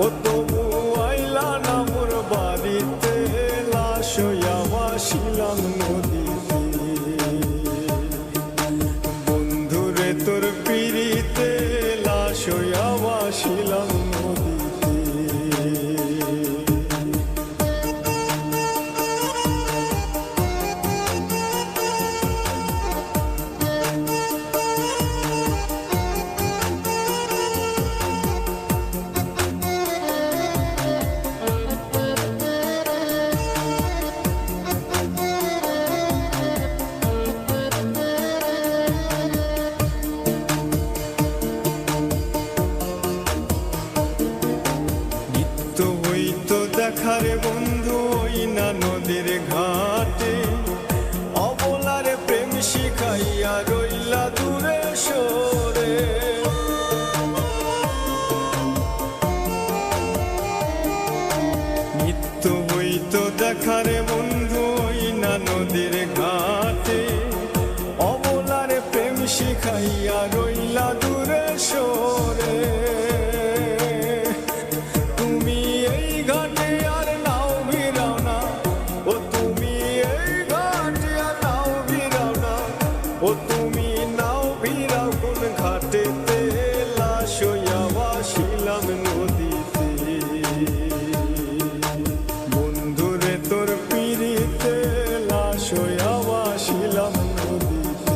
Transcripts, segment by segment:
ও তবু আইলা না মোর বাড়িতে, লাশ হইয়া ভাসিলাম নদীতে। বন্ধুরে তোর পিড়িতে, লাশ হইয়া ভাসিলাম নদীতে। দেখারে বন্ধু ওই না নদীর ঘাটে, অবলারে প্রেম শিখাইয়া রইলা দূরে সরে। নিত্য হইতো দেখারে বন্ধু ওই না নদীর ঘাটে, অবলারে প্রেম শিখাইয়া রইলা দূরে সরে। ও তুমি নাও ভিড়াও কোন ঘাটেতে, লাশ হইয়া ভাসিলাম নদীতে। বন্ধুরে তোর পিড়িতে, লাশ হইয়া ভাসিলাম নদীতে।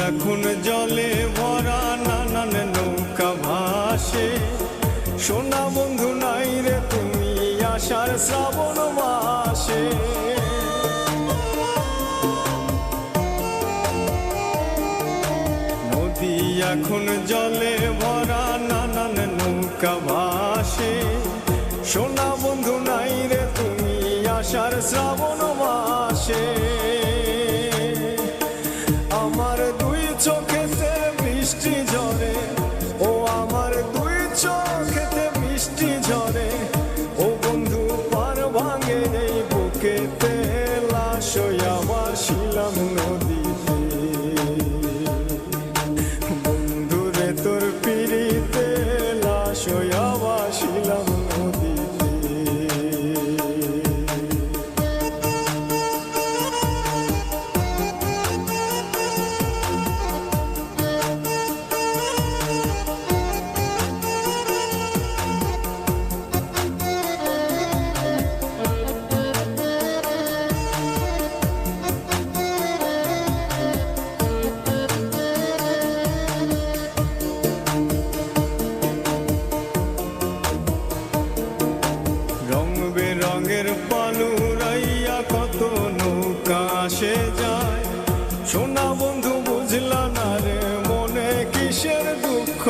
এখন জলে ভরা নানান নৌকা ভাসে, সোনা বন্ধু নাই রে তুমি আষাঢ় শ্রাবণ মাসে। নদী এখন জলে ভরা নানান নৌকা ভাসে, সোনা বন্ধু নাই রে তুমি আষাঢ় শ্রাবণ মাসে। আমার দুই চোখেতে বৃষ্টি ঝরে, ও আমার দুই চোখেতে বৃষ্টি ঝরে, ও বন্ধু পার ভাঙে এই বুকেতে, লাশ হইয়া ভাসিলাম নদীতে। বন্ধুরে তোর পিড়িতে, লাশ হইয়া ভাসিলাম নদীতে। রঙের পালুরাইয়া কত নৌকা আসে যায়, সোনা বন্ধু বুঝলা না রে মনে কিসের দুঃখ।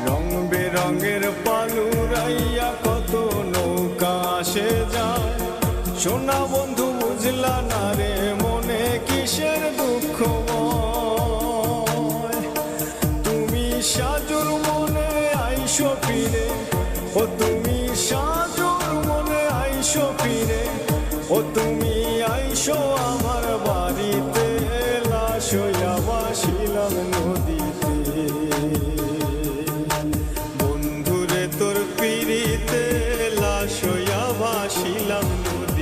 রং বেরঙের পালুরাইয়া কত নৌকা আসে যায়, সোনা বন্ধু বুঝলা না রে মনে কিসের দুঃখ। সাজুর মনে আইসো ফিরে, ও তুমি সাজুর মনে আইসো ফিরে, ও তুমি আইসো আমার বাড়িতে, লাশ হইয়া ভাসিলাম নদীতে। বন্ধুরে তোর পিড়িতে, লাশ হইয়া ভাসিলাম নদীতে।